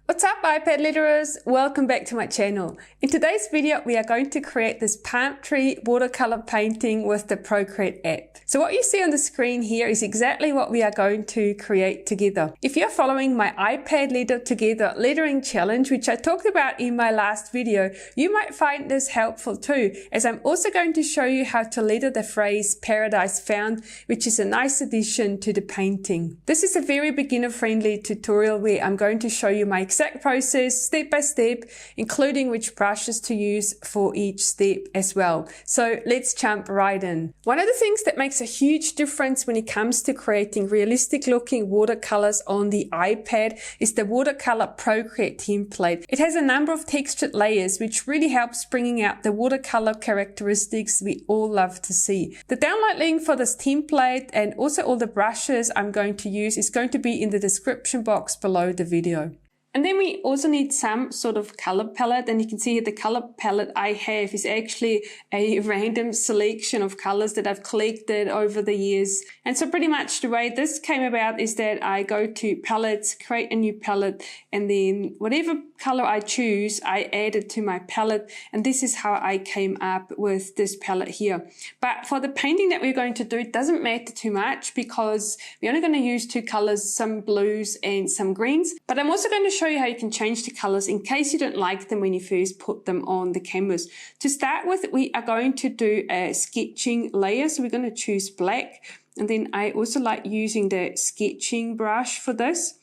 What's up, iPad letterers? Welcome back to my channel. In today's video, we are going to create this palm tree watercolor painting with the Procreate app. So what you see on the screen here is exactly what we are going to create together. If you're following my iPad Letter Together lettering challenge, which I talked about in my last video, you might find this helpful too, as I'm also going to show you how to letter the phrase Paradise Found, which is a nice addition to the painting. This is a very beginner-friendly tutorial where I'm going to show you my exact process step by step, including which brushes to use for each step as well. So let's jump right in. One of the things that makes a huge difference when it comes to creating realistic looking watercolors on the iPad is the Watercolor Procreate template. It has a number of textured layers which really helps bringing out the watercolor characteristics we all love to see. The download link for this template and also all the brushes I'm going to use is going to be in the description box below the video. And then we also need some sort of color palette, and you can see here the color palette I have is actually a random selection of colors that I've collected over the years. And so pretty much the way this came about is that I go to palettes, create a new palette, and then whatever color I choose, I add it to my palette, and this is how I came up with this palette here. But for the painting that we're going to do, it doesn't matter too much because we're only going to use two colors, some blues and some greens. But I'm also going to show you how you can change the colors in case you don't like them when you first put them on the canvas. To start with, we are going to do a sketching layer. So we're going to choose black. And then I also like using the sketching brush for this.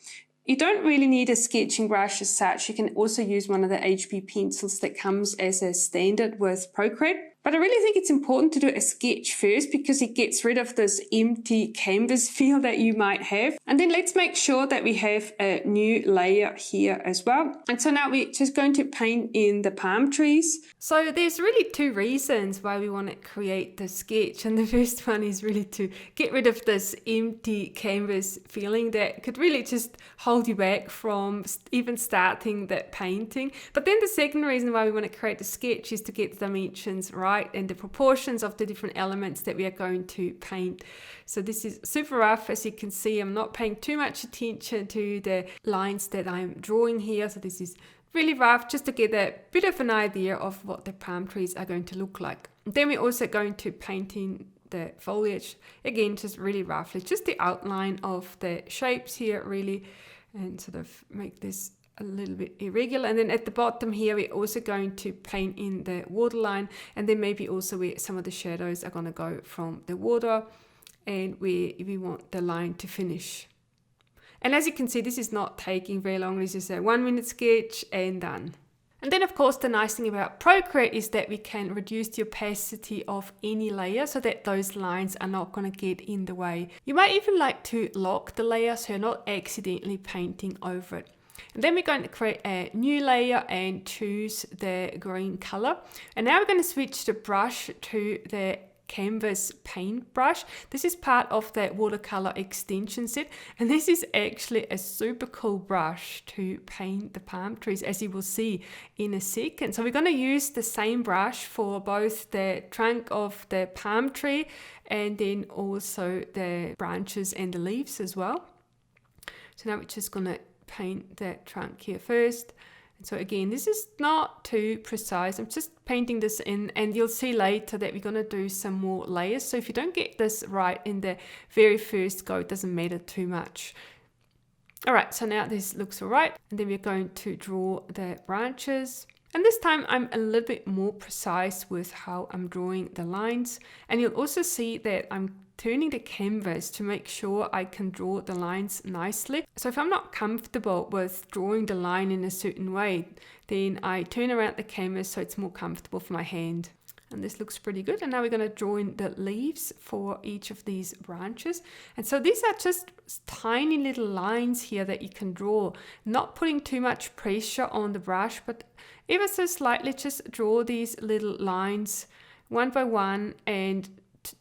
You don't really need a sketching brush as such. You can also use one of the HB pencils that comes as a standard with Procreate. But I really think it's important to do a sketch first because it gets rid of this empty canvas feel that you might have. And then let's make sure that we have a new layer here as well. And so now we're just going to paint in the palm trees. So there's really two reasons why we want to create the sketch. And the first one is really to get rid of this empty canvas feeling that could really just hold you back from even starting that painting. But then the second reason why we want to create the sketch is to get the dimensions right and the proportions of the different elements that we are going to paint. So this is super rough. As you can see, I'm not paying too much attention to the lines that I'm drawing here. So this is really rough just to get a bit of an idea of what the palm trees are going to look like. Then we're also going to paint in the foliage, again just really roughly, just the outline of the shapes here really, and sort of make this a little bit irregular. And then at the bottom here we're also going to paint in the waterline, and then maybe also where some of the shadows are going to go from the water and where we want the line to finish. And as you can see, this is not taking very long. This is a 1 minute sketch and done. And then of course the nice thing about Procreate is that we can reduce the opacity of any layer so that those lines are not going to get in the way. You might even like to lock the layer so you're not accidentally painting over it. And then we're going to create a new layer and choose the green color. And now we're going to switch the brush to the canvas paint brush. This is part of the watercolor extension set, and this is actually a super cool brush to paint the palm trees, as you will see in a second. So we're going to use the same brush for both the trunk of the palm tree and then also the branches and the leaves as well. So now we're just going to paint that trunk here first. And so again, this is not too precise. I'm just painting this in, and you'll see later that we're going to do some more layers. So if you don't get this right in the very first go, it doesn't matter too much. All right, so now this looks all right. And then we're going to draw the branches. And this time I'm a little bit more precise with how I'm drawing the lines. And you'll also see that I'm turning the canvas to make sure I can draw the lines nicely. So if I'm not comfortable with drawing the line in a certain way, then I turn around the canvas so it's more comfortable for my hand. And this looks pretty good. And now we're going to draw in the leaves for each of these branches. And so these are just tiny little lines here that you can draw, not putting too much pressure on the brush, but ever so slightly just draw these little lines one by one and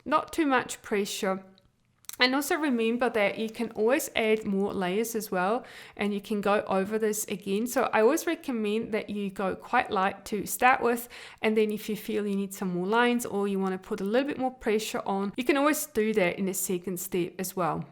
not too much pressure. And also remember that you can always add more layers as well, and you can go over this again. So I always recommend that you go quite light to start with, and then if you feel you need some more lines or you want to put a little bit more pressure on, you can always do that in a second step as well.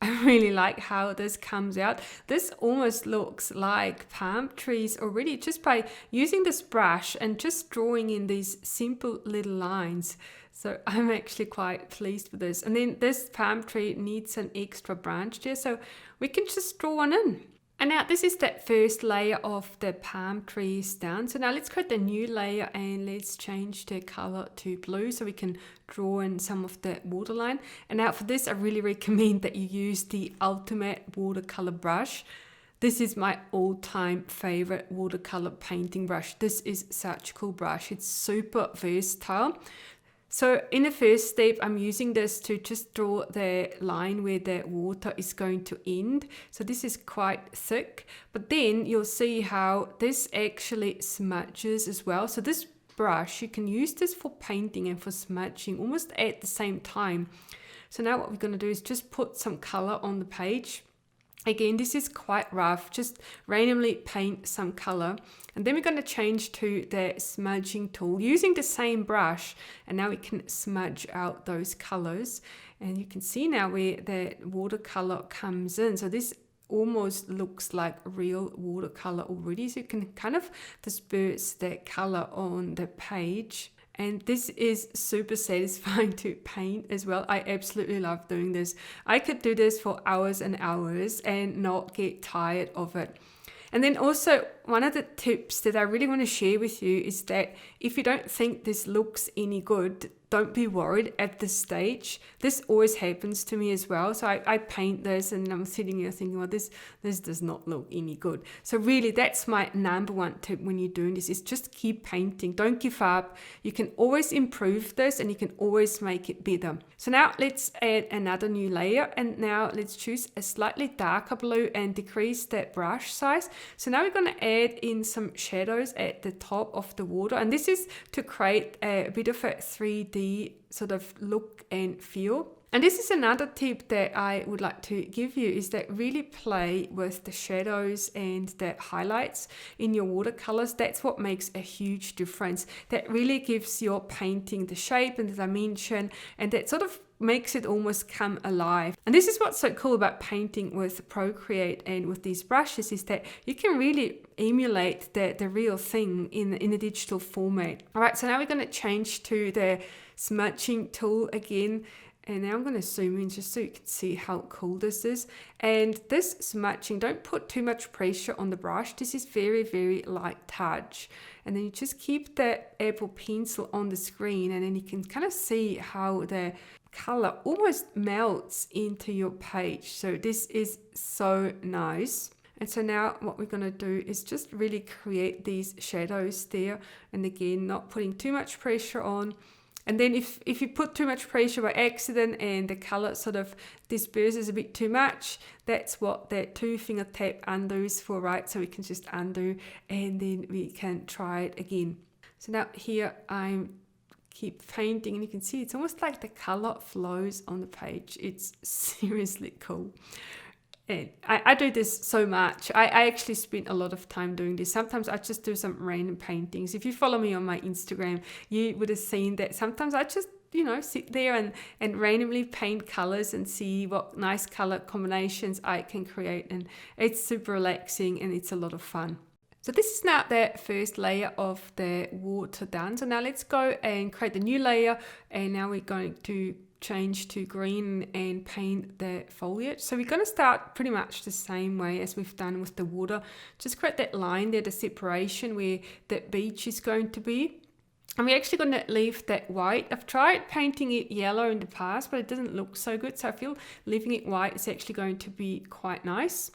I really like how this comes out. This almost looks like palm trees already just by using this brush and just drawing in these simple little lines. So I'm actually quite pleased with this. And then this palm tree needs an extra branch there, so we can just draw one in. And now this is that first layer of the palm trees down. So now let's create a new layer and let's change the color to blue so we can draw in some of the waterline. And now for this, I really recommend that you use the ultimate watercolor brush. This is my all-time favorite watercolor painting brush. This is such a cool brush. It's super versatile. So in the first step, I'm using this to just draw the line where the water is going to end. So this is quite thick, but then you'll see how this actually smudges as well. So this brush, you can use this for painting and for smudging almost at the same time. So now what we're going to do is just put some color on the page. Again, this is quite rough, just randomly paint some color. And then we're going to change to the smudging tool using the same brush. And now we can smudge out those colors. And you can see now where the watercolor comes in. So this almost looks like real watercolor already. So you can kind of disperse that color on the page. And this is super satisfying to paint as well. I absolutely love doing this. I could do this for hours and hours and not get tired of it. And then also one of the tips that I really want to share with you is that if you don't think this looks any good, don't be worried at this stage. This always happens to me as well. So I paint this and I'm sitting here thinking, well, this does not look any good. So really that's my number one tip when you're doing this is just keep painting. Don't give up. You can always improve this and you can always make it better. So now let's add another new layer, and now let's choose a slightly darker blue and decrease that brush size. So now we're going to add in some shadows at the top of the water, and this is to create a bit of a 3D sort of look and feel. And this is another tip that I would like to give you, is that really play with the shadows and the highlights in your watercolors. That's what makes a huge difference. That really gives your painting the shape and the dimension, and that sort of makes it almost come alive. And this is what's so cool about painting with Procreate and with these brushes, is that you can really emulate the real thing in a digital format. All right, so now we're going to change to the smudging tool again. And now I'm going to zoom in just so you can see how cool this is. And this smudging, don't put too much pressure on the brush. This is very, very light touch. And then you just keep the Apple Pencil on the screen, and then you can kind of see how the color almost melts into your page. So this is so nice. And so now what we're going to do is just really create these shadows there. And again, not putting too much pressure on. And then if you put too much pressure by accident and the color sort of disperses a bit too much, that's what that 2-finger tap undo is for, right? So we can just undo and then we can try it again. So now here I'm keep painting, and you can see it's almost like the color flows on the page. It's seriously cool. And I do this so much. I actually spent a lot of time doing this. Sometimes I just do some random paintings. If you follow me on my Instagram, you would have seen that sometimes I just, sit there and randomly paint colors and see what nice color combinations I can create. And it's super relaxing and it's a lot of fun. So this is now the first layer of the water done. So now let's go and create a new layer. And now we're going to change to green and paint the foliage. So we're going to start pretty much the same way as we've done with the water. Just create that line there, the separation where the beach is going to be. And we're actually going to leave that white. I've tried painting it yellow in the past, but it doesn't look so good. So I feel leaving it white is actually going to be quite nice.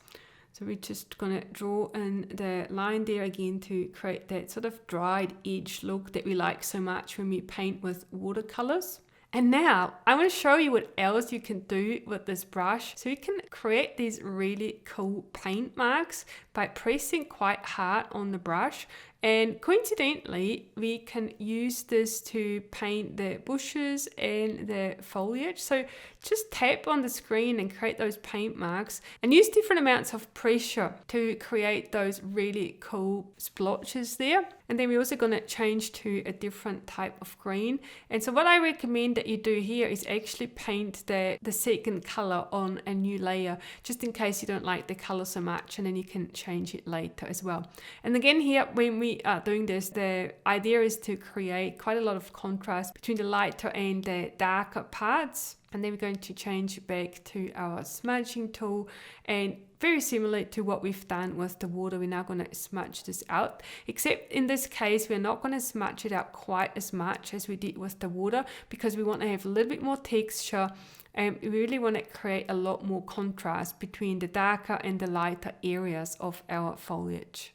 So we're just going to draw in the line there again to create that sort of dried edge look that we like so much when we paint with watercolors. And now I want to show you what else you can do with this brush. So you can create these really cool paint marks by pressing quite hard on the brush. And coincidentally, we can use this to paint the bushes and the foliage. So just tap on the screen and create those paint marks and use different amounts of pressure to create those really cool splotches there. And then we're also going to change to a different type of green. And so what I recommend that you do here is actually paint the second color on a new layer, just in case you don't like the color so much, and then you can change it later as well. And again here, when we are doing this, the idea is to create quite a lot of contrast between the lighter and the darker parts. And then we're going to change back to our smudging tool, and very similar to what we've done with the water, we're now going to smudge this out, except in this case we're not going to smudge it out quite as much as we did with the water, because we want to have a little bit more texture, and we really want to create a lot more contrast between the darker and the lighter areas of our foliage.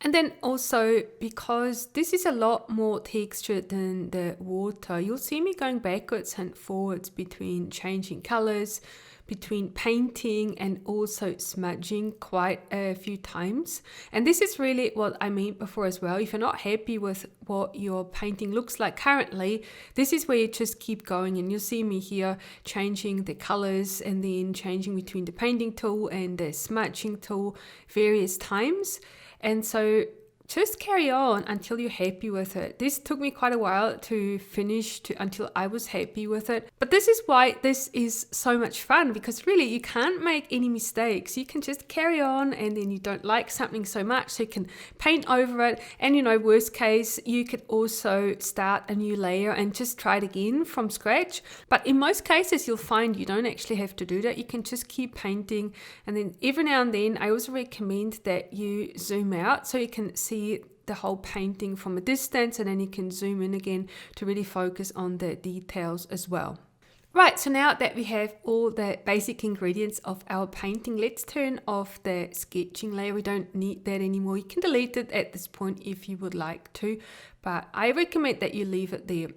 And then also, because this is a lot more textured than the water, you'll see me going backwards and forwards between changing colors, between painting and also smudging quite a few times. And this is really what I meant before as well. If you're not happy with what your painting looks like currently, this is where you just keep going, and you'll see me here changing the colors and then changing between the painting tool and the smudging tool various times. And so just carry on until you're happy with it. This took me quite a while to finish until I was happy with it. But this is why this is so much fun, because really you can't make any mistakes. You can just carry on, and then you don't like something so much, so you can paint over it. And you know, worst case, you could also start a new layer and just try it again from scratch. But in most cases, you'll find you don't actually have to do that. You can just keep painting. And then every now and then, I also recommend that you zoom out so you can see the whole painting from a distance, and then you can zoom in again to really focus on the details as well. Right, so now that we have all the basic ingredients of our painting, let's turn off the sketching layer. We don't need that anymore. You can delete it at this point if you would like to, but I recommend that you leave it there.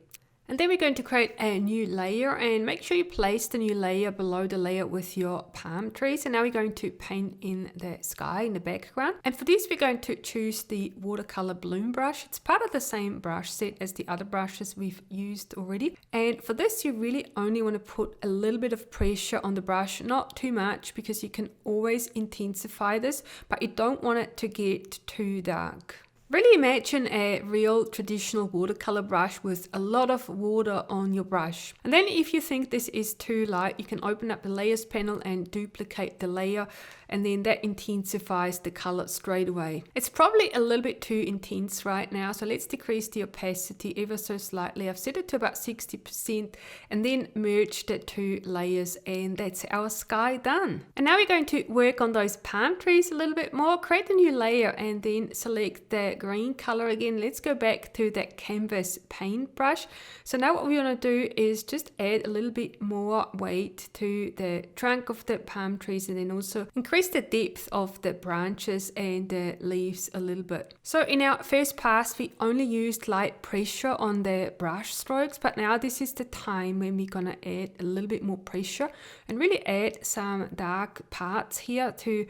And then we're going to create a new layer, and make sure you place the new layer below the layer with your palm trees. And now we're going to paint in the sky in the background. And for this, we're going to choose the watercolor bloom brush. It's part of the same brush set as the other brushes we've used already. And for this, you really only want to put a little bit of pressure on the brush, not too much, because you can always intensify this, but you don't want it to get too dark. Really imagine a real traditional watercolor brush with a lot of water on your brush. And then if you think this is too light, you can open up the layers panel and duplicate the layer, and then that intensifies the color straight away. It's probably a little bit too intense right now, so let's decrease the opacity ever so slightly. I've set it to about 60% and then merged the two layers, and that's our sky done. And now we're going to work on those palm trees a little bit more. Create a new layer and then select the green color again. Let's go back to that canvas paintbrush. So now what we want to do is just add a little bit more weight to the trunk of the palm trees, and then also increase the depth of the branches and the leaves a little bit. So in our first pass, we only used light pressure on the brush strokes, but now this is the time when we're gonna add a little bit more pressure and really add some dark parts here to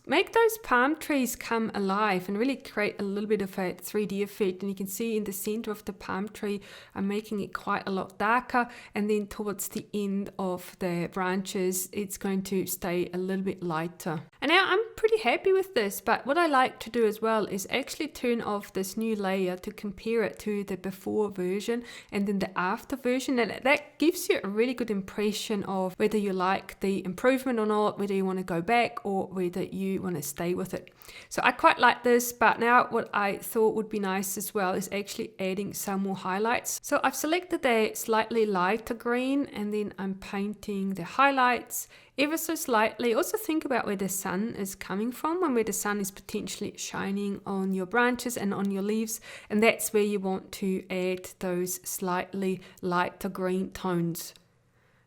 make those palm trees come alive and really create a little bit of a 3D effect. And you can see in the center of the palm tree, I'm making it quite a lot darker, and then towards the end of the branches, it's going to stay a little bit lighter. And now I'm pretty happy with this, but what I like to do as well is actually turn off this new layer to compare it to the before version and then the after version, and that gives you a really good impression of whether you like the improvement or not, whether you want to go back or whether you want to stay with it. So I quite like this, but now what I thought would be nice as well is actually adding some more highlights. So I've selected a slightly lighter green, and then I'm painting the highlights ever so slightly. Also think about where the sun is coming from and where the sun is potentially shining on your branches and on your leaves, and that's where you want to add those slightly lighter green tones.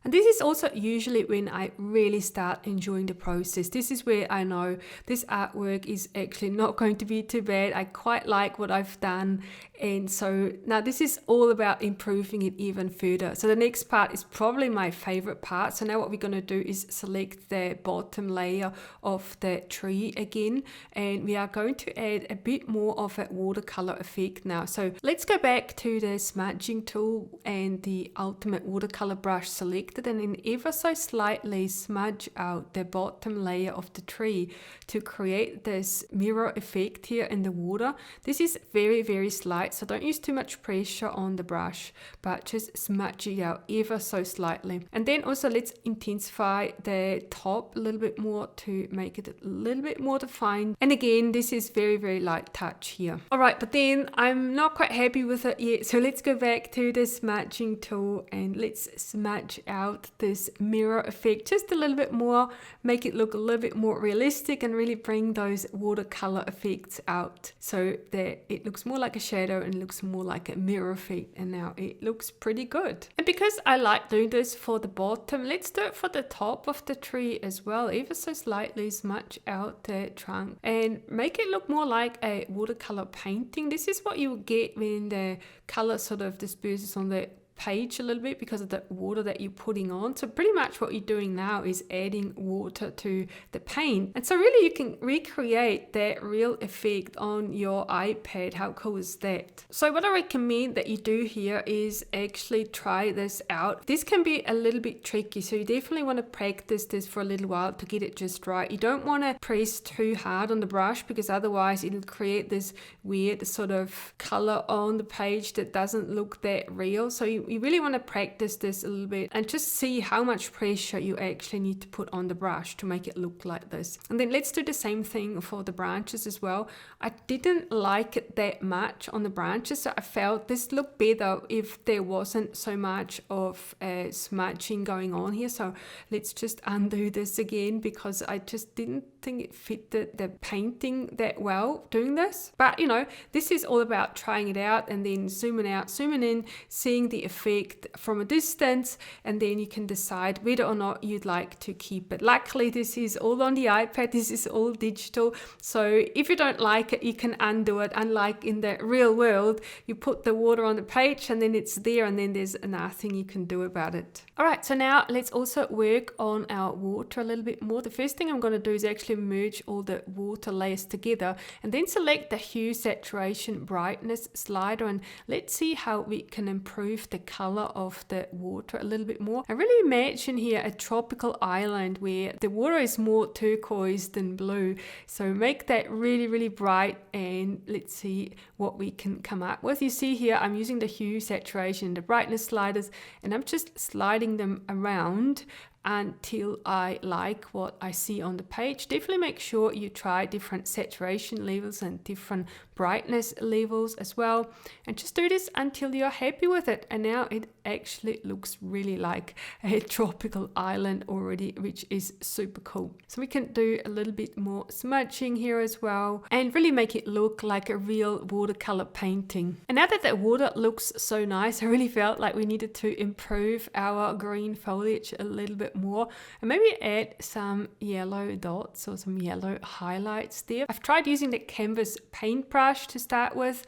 And this is also usually when I really start enjoying the process. This is where I know this artwork is actually not going to be too bad. I quite like what I've done. And so now this is all about improving it even further. So the next part is probably my favorite part. So now what we're going to do is select the bottom layer of the tree again. And we are going to add a bit more of a watercolor effect now. So let's go back to the smudging tool and the ultimate watercolor brush selected, and then ever so slightly smudge out the bottom layer of the tree to create this mirror effect here in the water. This is very, very slight, so don't use too much pressure on the brush, but just smudge it out ever so slightly. And then also let's intensify the top a little bit more to make it a little bit more defined. And again, this is very, very light touch here. All right, but then I'm not quite happy with it yet, so let's go back to the smudging tool and let's smudge out this mirror effect just a little bit more, make it look a little bit more realistic and really bring those watercolor effects out so that it looks more like a shadow and looks more like a mirror effect. And now it looks pretty good. And because I like doing this for the bottom, let's do it for the top of the tree as well. Ever so slightly smudge out the trunk and make it look more like a watercolor painting. This is what you will get when the color sort of disperses on the page a little bit because of the water that you're putting on. So pretty much what you're doing now is adding water to the paint, and so really you can recreate that real effect on your iPad. How cool is that? So what I recommend that you do here is actually try this out. This can be a little bit tricky, so you definitely want to practice this for a little while to get it just right. You don't want to press too hard on the brush because otherwise it'll create this weird sort of color on the page that doesn't look that real. So you really want to practice this a little bit and just see how much pressure you actually need to put on the brush to make it look like this. And then let's do the same thing for the branches as well. I didn't like it that much on the branches, so I felt this looked better if there wasn't so much of smudging going on here. So let's just undo this again because I just didn't think it fit the painting that well doing this. But you know, this is all about trying it out and then zooming out, zooming in, seeing the effect from a distance, and then you can decide whether or not you'd like to keep it. Luckily, this is all on the iPad, this is all digital, so if you don't like it, you can undo it. Unlike in the real world, you put the water on the page and then it's there and then there's nothing you can do about it. All right, so now let's also work on our water a little bit more. The first thing I'm going to do is actually merge all the water layers together and then select the hue, saturation, brightness slider, and let's see how we can improve the color of the water a little bit more. I really imagine here a tropical island where the water is more turquoise than blue, so make that really, really bright and let's see what we can come up with. You see here I'm using the hue, saturation, the brightness sliders, and I'm just sliding them around until I like what I see on the page. Definitely make sure you try different saturation levels and different brightness levels as well, and just do this until you're happy with it. And now it actually looks really like a tropical island already, which is super cool. So we can do a little bit more smudging here as well and really make it look like a real watercolor painting. And now that the water looks so nice, I really felt like we needed to improve our green foliage a little bit more and maybe add some yellow dots or some yellow highlights there. I've tried using the canvas paintbrush to start with,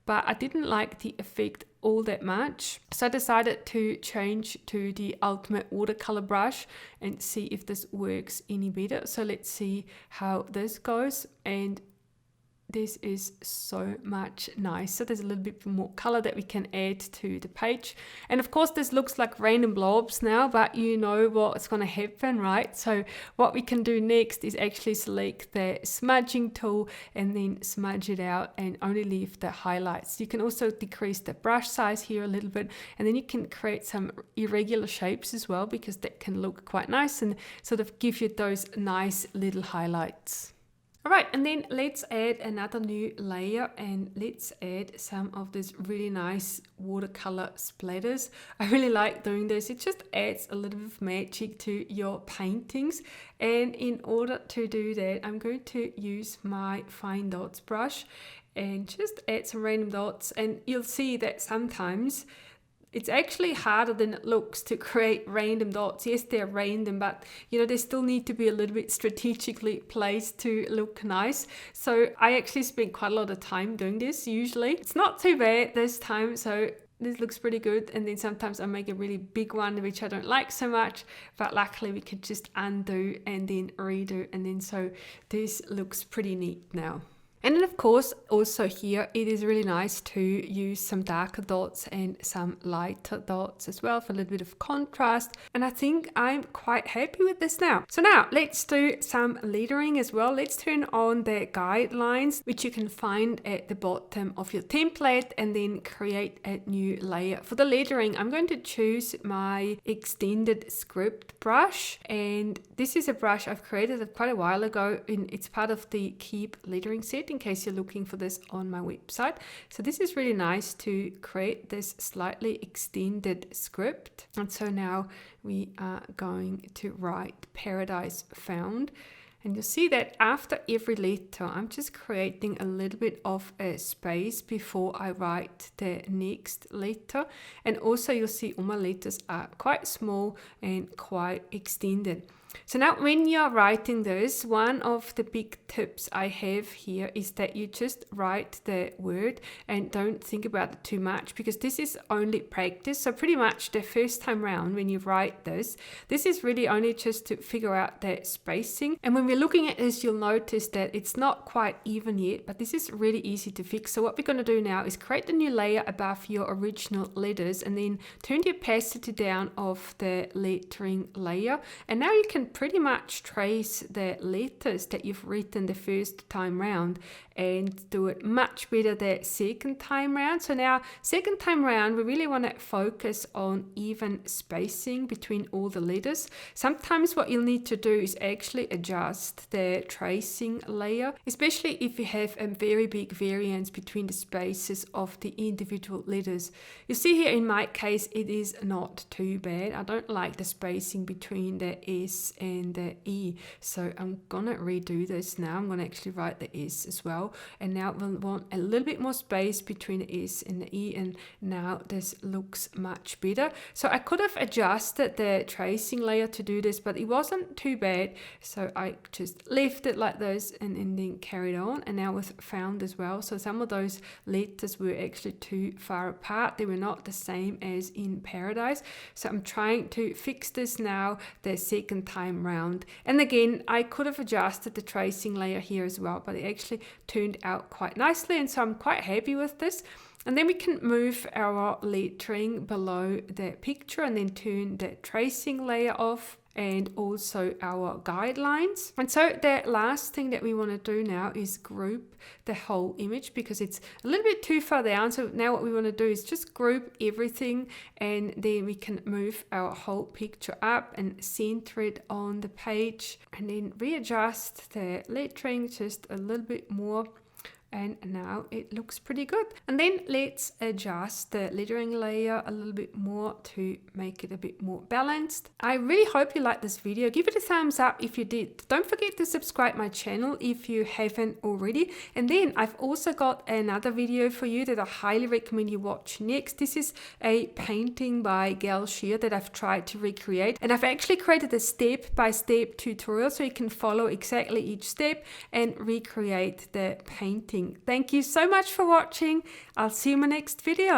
but I didn't like the effect all that much, so I decided to change to the ultimate watercolor brush and see if this works any better. So let's see how this goes, and this is so much nicer. There's a little bit more color that we can add to the page. And of course, this looks like random blobs now, but you know what's going to happen, right? So what we can do next is actually select the smudging tool and then smudge it out and only leave the highlights. You can also decrease the brush size here a little bit, and then you can create some irregular shapes as well, because that can look quite nice and sort of give you those nice little highlights. All right, and then let's add another new layer and let's add some of this really nice watercolor splatters. I really like doing this. It just adds a little bit of magic to your paintings. And in order to do that, I'm going to use my fine dots brush and just add some random dots. And you'll see that sometimes It's actually harder than it looks to create random dots. Yes, they're random, but you know, they still need to be a little bit strategically placed to look nice. So I actually spent quite a lot of time doing this usually. It's not too bad this time, so this looks pretty good. And then sometimes I make a really big one, which I don't like so much, but luckily we could just undo and then redo. And then so this looks pretty neat now. And then of course, also here, it is really nice to use some darker dots and some lighter dots as well for a little bit of contrast. And I think I'm quite happy with this now. So now let's do some lettering as well. Let's turn on the guidelines, which you can find at the bottom of your template, and then create a new layer. For the lettering, I'm going to choose my extended script brush. And this is a brush I've created quite a while ago. It's part of the Keep lettering set, in case you're looking for this on my website. So this is really nice to create this slightly extended script. And so now we are going to write Paradise Found. And you'll see that after every letter, I'm just creating a little bit of a space before I write the next letter. And also you'll see all my letters are quite small and quite extended. So now when you're writing this, one of the big tips I have here is that you just write the word and don't think about it too much, because this is only practice. So pretty much the first time round when you write this is really only just to figure out the spacing. And when we're looking at this, you'll notice that it's not quite even yet, but this is really easy to fix. So what we're going to do now is create a new layer above your original letters, and then turn the opacity down of the lettering layer. And now you can pretty much trace the letters that you've written the first time round and do it much better the second time round. So now second time round, we really want to focus on even spacing between all the letters. Sometimes what you'll need to do is actually adjust the tracing layer, especially if you have a very big variance between the spaces of the individual letters. You see here in my case, it is not too bad. I don't like the spacing between the S and the E. So I'm gonna redo this now. I'm gonna actually write the S as well. And now we'll want a little bit more space between the S and the E. And now this looks much better. So I could have adjusted the tracing layer to do this, but it wasn't too bad. So I just left it like this and then carried on. And now with found as well. So some of those letters were actually too far apart. They were not the same as in Paradise. So I'm trying to fix this now the second time round. And again, I could have adjusted the tracing layer here as well, but it actually turned out quite nicely. And so I'm quite happy with this. And then we can move our lettering below the picture and then turn the tracing layer off, and also our guidelines. And so the last thing that we want to do now is group the whole image, because it's a little bit too far down. So now what we want to do is just group everything, and then we can move our whole picture up and center it on the page, and then readjust the lettering just a little bit more. And now it looks pretty good. And then let's adjust the lettering layer a little bit more to make it a bit more balanced. I really hope you liked this video. Give it a thumbs up if you did. Don't forget to subscribe my channel if you haven't already. And then I've also got another video for you that I highly recommend you watch next. This is a painting by Gal Shear that I've tried to recreate. And I've actually created a step-by-step tutorial so you can follow exactly each step and recreate the painting. Thank you so much for watching. I'll see you in my next video.